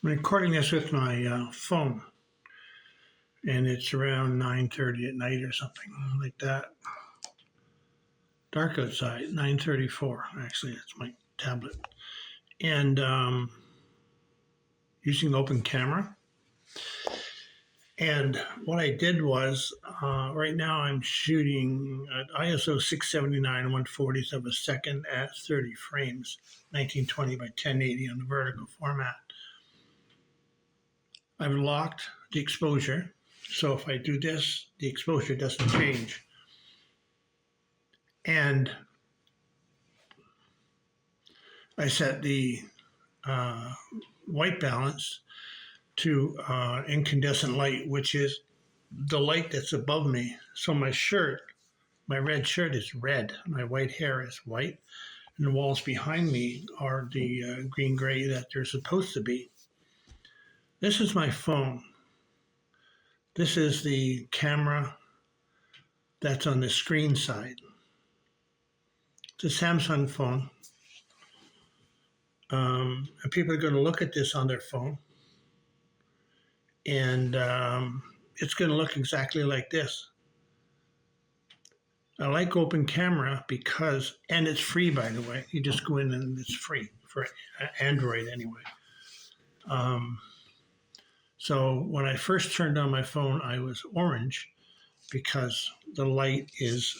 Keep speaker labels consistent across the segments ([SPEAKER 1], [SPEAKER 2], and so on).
[SPEAKER 1] I'm recording this with my phone, and it's around 9:30 at night or something like that. Dark outside, 9:34. Actually, that's my tablet, and using open camera. And what I did was, right now I'm shooting at ISO 679 1/40th of a second at 30 frames, 1920 by 1080 on the vertical format. I've locked the exposure, so if I do this, the exposure doesn't change. And I set the white balance to incandescent light, which is the light that's above me. So my shirt, my red shirt is red, my white hair is white, and the walls behind me are the green-gray that they're supposed to be. This is my phone. This is the camera that's on the screen side. It's a Samsung phone. And people are going to look at this on their phone, and it's going to look exactly like this. I like open camera because, and it's free, by the way. You just go in and it's free for Android anyway. So when I first turned on my phone, I was orange because the light is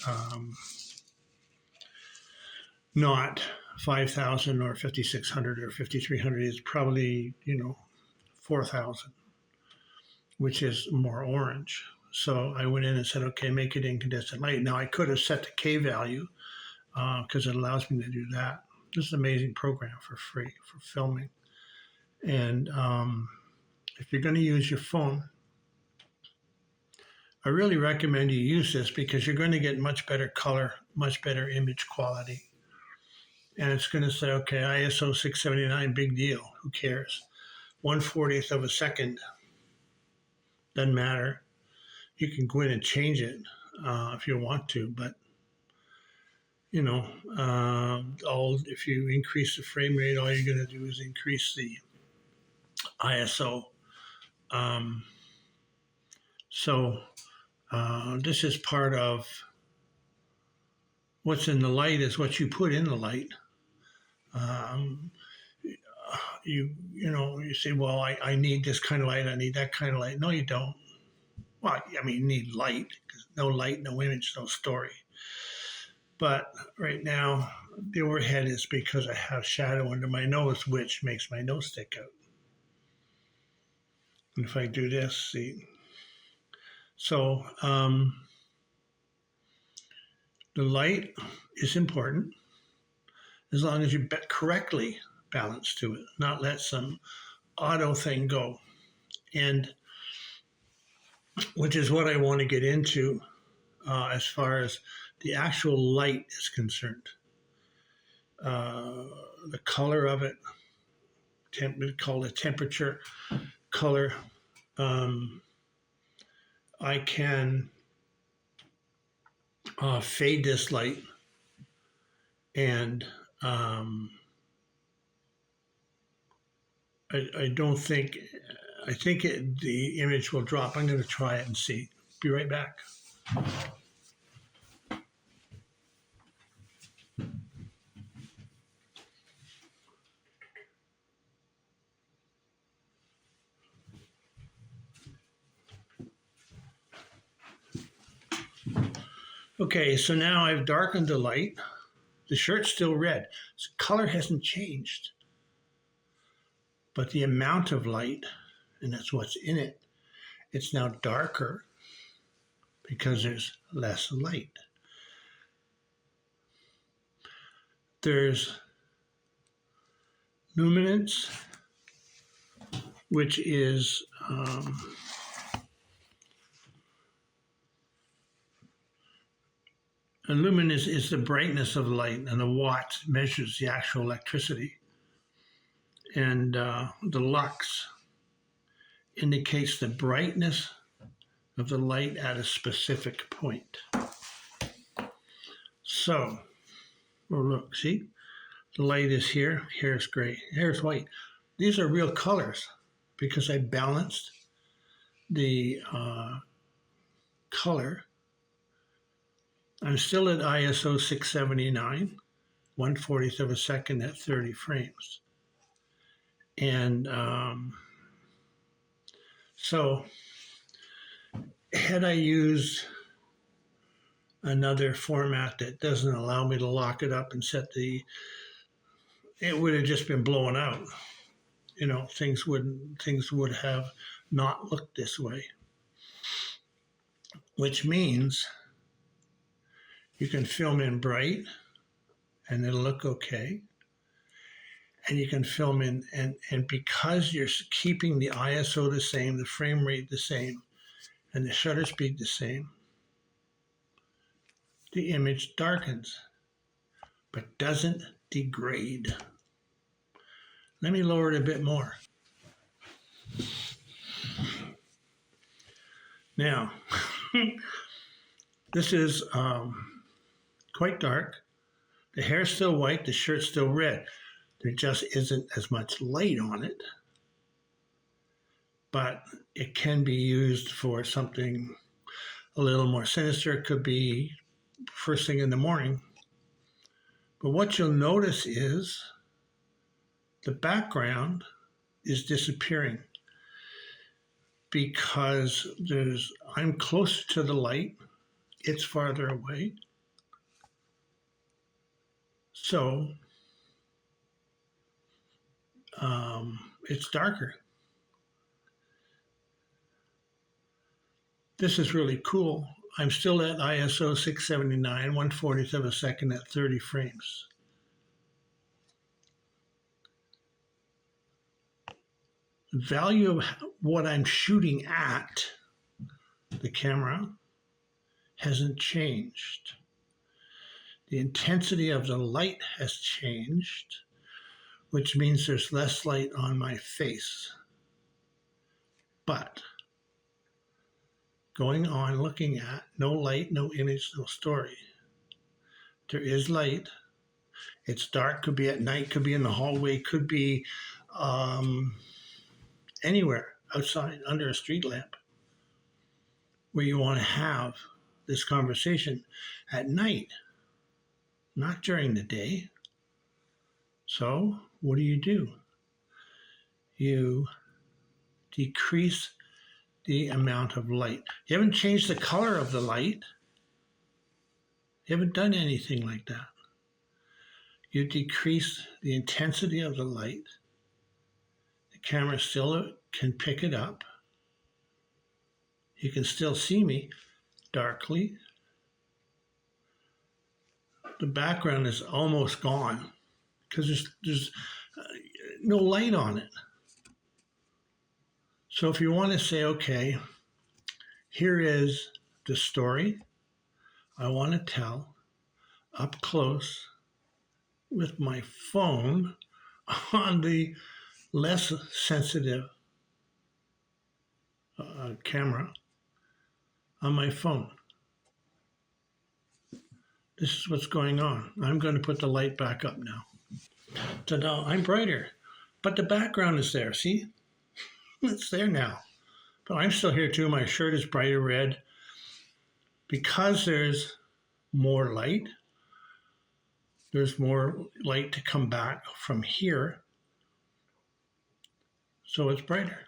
[SPEAKER 1] not 5,000 or 5,600 or 5,300. It's probably, 4,000, which is more orange. So I went in and said, okay, make it incandescent light. Now I could have set the K value because it allows me to do that. This is an amazing program for free for filming. And if you're going to use your phone, I really recommend you use this because you're going to get much better color, much better image quality. And it's going to say, okay, ISO 679, big deal. Who cares? 1/40th of a second. Doesn't matter. You can go in and change it if you want to, but if you increase the frame rate, all you're going to do is increase the ISO. This is part of what's in the light is what you put in the light. You say, well, I need this kind of light, I need that kind of light. No, you don't. Well, I mean, you need light, because no light, no image, no story. But right now, the overhead is because I have shadow under my nose, which makes my nose stick out. And if I do this, see. So the light is important as long as you correctly balance to it, not let some auto thing go. And which is what I want to get into as far as the actual light is concerned. The color of it, called a temperature color. I can fade this light, and I don't think, I think the image will drop. I'm going to try it and see. Be right back. Okay, so now I've darkened the light. The shirt's still red. So color hasn't changed. But the amount of light, and that's what's in it, it's now darker because there's less light. There's luminance, which is and luminance is the brightness of light, and the watt measures the actual electricity. And the lux indicates the brightness of the light at a specific point. So, look, see? The light is here, here's gray, here's white. These are real colors. because I balanced the color. I'm still at ISO 679, 1/40th of a second at 30 frames. And so had I used another format that doesn't allow me to lock it up and set it would have just been blown out. You know, things would have not looked this way, which means you can film in bright and it'll look okay. And you can film in, and because you're keeping the ISO the same, the frame rate the same, and the shutter speed the same, the image darkens, but doesn't degrade. Let me lower it a bit more. Now, this is quite dark. The hair's still white, the shirt's still red. There just isn't as much light on it, but it can be used for something a little more sinister. It could be first thing in the morning. But what you'll notice is the background is disappearing because I'm closer to the light, it's farther away. So it's darker. This is really cool. I'm still at ISO 679, 1/40th of a second at 30 frames. The value of what I'm shooting at, the camera, hasn't changed. The intensity of the light has changed, which means there's less light on my face. But going on, looking at, no light, no image, no story. There is light. It's dark, could be at night, could be in the hallway, could be anywhere outside under a street lamp where you want to have this conversation at night, not during the day. So what do? You decrease the amount of light. You haven't changed the color of the light. You haven't done anything like that. You decrease the intensity of the light. The camera still can pick it up. You can still see me darkly. The background is almost gone because there's no light on it. So if you want to say, okay, here is the story I want to tell up close with my phone on the less sensitive camera on my phone. This is what's going on. I'm going to put the light back up now. So now I'm brighter, but the background is there. See? It's there now. But I'm still here too. My shirt is brighter red because there's more light. There's more light to come back from here. So it's brighter.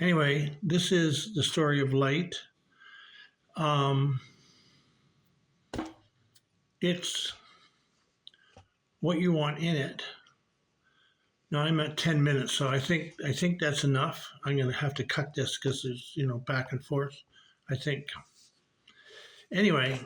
[SPEAKER 1] Anyway, this is the story of light. It's what you want in it. Now I'm at 10 minutes, so I think that's enough. I'm going to have to cut this because there's, back and forth, I think. Anyway,